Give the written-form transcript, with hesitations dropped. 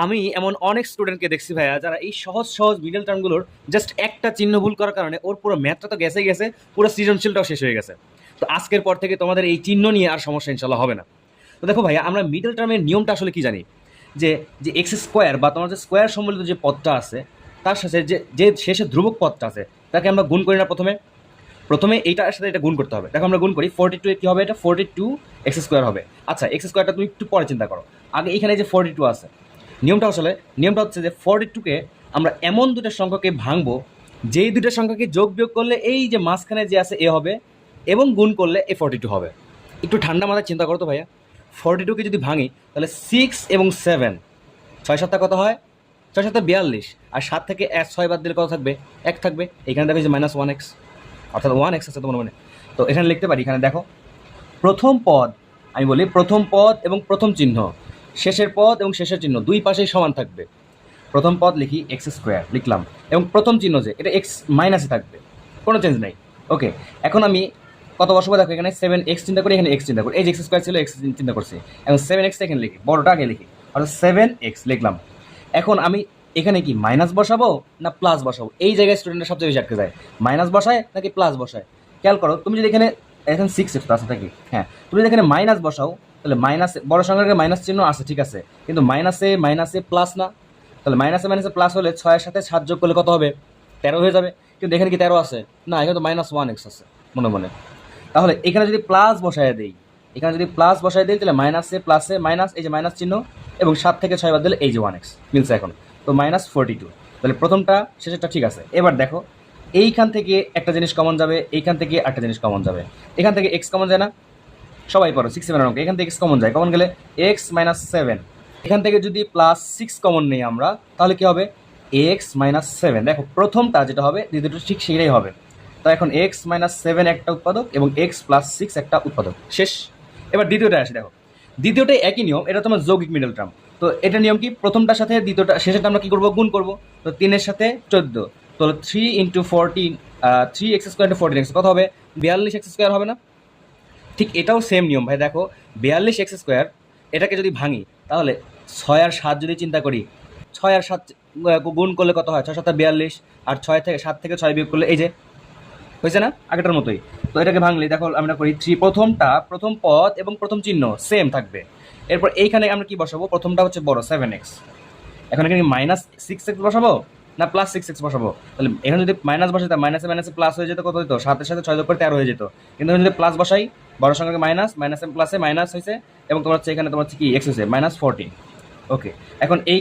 আমি এমন অনেক স্টুডেন্টকে দেখছি ভাইয়া যারা এই সহজ সহজ মিডল টার্মগুলোর জাস্ট একটা চিহ্ন ভুল করার কারণে ওর পুরো ম্যাথটা তো গেছে গেছে, পুরো সৃজনশীলটাও শেষ হয়ে গেছে। তো আজকের পর থেকে তোমাদের এই চিহ্ন নিয়ে আর সমস্যা ইনশাল্লাহ হবে না। তো দেখো ভাইয়া, আমরা মিডল টার্মের নিয়মটা আসলে কি জানি, যে যে এক্স স্কোয়ার বা তোমার যে স্কোয়ার সম্বলিত যে পদটা আছে তার সাথে যে যে শেষে ধ্রুবক পদটা আছে তাকে আমরা গুণ করি না। প্রথমে প্রথমে এইটার সাথে এটা গুণ করতে হবে। দেখো আমরা গুণ করি 42 এ কি হবে, এটা 42 এক্স স্কোয়ার হবে। আচ্ছা, এক্স স্কোয়ারটা তুমি একটু পরে চিন্তা করো, আগে এখানে যে 42 আছে, নিয়মটা হচ্ছে যে 42কে আমরা এমন দুটো সংখ্যাকে ভাঙবো যেই দুটো সংখ্যাকে যোগ বিয়োগ করলে এই যে মাঝখানে যে আছে এ হবে, এবং গুণ করলে এ 42 হবে। একটু ঠান্ডা মাথায় চিন্তা করো তো ভাইয়া, 42কে যদি ভাঙি তাহলে 6 এবং 7, 6 7 কত হয়, 6 7 42, আর 7 থেকে 6 বাদ দিলে কত থাকবে, 1 থাকবে। এখানে দেখো যে -1x, অর্থাৎ 1x আছে তোমার মনে। তো এখানে লিখতে পারি, এখানে দেখো প্রথম পদ, আমি বলি প্রথম পদ এবং প্রথম চিহ্ন, শেষের পদ এবং শেষের চিহ্ন দুই পাশেই সমান থাকবে। প্রথম পদ লিখি এক্স স্কোয়ার লিখলাম, এবং প্রথম চিহ্ন যে এটা এক্স মাইনাসে থাকবে, কোনো চেঞ্জ নাই। ওকে, এখন আমি কত বসবো দেখো, এখানে 7x চিন্তা করি, এখানে এক্স চিন্তা করি, এই যে এক্স স্কোয়ার ছিল এক্স চিন্তা করছি, এখন 7x এখানে লিখি, বড়টা আগে লিখি, অর্থাৎ 7x লিখলাম। এখন আমি এখানে কি মাইনাস বসাবো না প্লাস বসাবো, এই জায়গায় স্টুডেন্টরা সবচেয়ে বেশি আটকে যায়, মাইনাস বসায় নাকি প্লাস বসায়। খেয়াল করো, তুমি যদি এখানে এখন 6x আছে থাকি, হ্যাঁ, তুমি যদি এখানে মাইনাস বসাও তাহলে মাইনাস, বড় সংখ্যার মাইনাস চিহ্ন আছে ঠিক আছে, কিন্তু মাইনাসে মাইনাসে প্লাস না, তাহলে মাইনাসে মাইনাসে প্লাস হলে 6-এর সাথে 7 যোগ করলে কত হবে, 13 হয়ে যাবে। কিন্তু এখানে কি 13 আছে না, এখানে তো -1x আছে মনে মনে। তাহলে এখানে যদি প্লাস বসায় দেই, তাহলে মাইনাসে প্লাসে মাইনাস, এই যে মাইনাস চিহ্ন, এবং 7 থেকে 6 বাদ দিলে এই যে 1x মিলছে এখন, তো -42। তাহলে প্রথমটা শেষেরটা ঠিক আছে। এবার দেখো, এইখান থেকে একটা জিনিস কমন যাবে, এইখান থেকে একটা জিনিস কমন যাবে, এখান থেকে x কমন যায় না, সবাই পড়ো 6-7 অঙ্ক, এখান থেকে x কমন যায়, কমন গেলে x -7, এখান থেকে যদি +6 কমন নেই আমরা তাহলে কি হবে, x -7। দেখো প্রথমটা যেটা হবে দ্বিতীয়টা ঠিক সেটাই হবে। তো এখন x -7 একটা উৎপাদক এবং x +6 একটা উৎপাদক, শেষ। এবার দ্বিতীয়টা আসে, দেখো দ্বিতীয়টাই একই নিয়ম, এটা তোমার যৌগিক মিডল টার্ম। তো এটা নিয়ম কি, প্রথমটার সাথে দ্বিতীয়টা শেষেরটা আমরা কি করবো, গুণ করবো। তো 3-এর সাথে 14, তো 3 × 14, 3x স্কোয়ার × 14x কত হবে, 42x স্কোয়ার হবে না। ঠিক এটাও সেম নিয়ম ভাই, দেখো 42x স্কোয়ার, এটাকে যদি ভাঙি তাহলে 6 আর 7 যদি চিন্তা করি, 6 আর 7 গুণ করলে কত হয়, 6 7 42, আর 7 থেকে 6 বিয়োগ করলে এই যে হয়েছে না, আগেটার মতোই। তো এটাকে ভাঙলে দেখো আমরা করি 3, প্রথম পদ এবং প্রথম চিহ্ন সেম থাকবে। এরপর এইখানে আমরা কি বসাবো, প্রথমটা হচ্ছে বড় 7x, এখন এখানে -6x বসাবো না +6x বসাবো, তাহলে এখানে যদি মাইনাস বসাই তা মাইনাসে মাইনাসে প্লাস হয়ে যেত, কত হতো, 7-এর সাথে 6 যোগ করে 13 হয়ে যেত। কিন্তু যদি প্লাস বসাই, বড় সংখ্যাকে মাইনাস, মাইনাসে প্লাসে মাইনাস হয়েছে, এবং তোমার হচ্ছে এখানে তোমার হচ্ছে কি এক্স হয়েছে -14। ওকে, এখন এই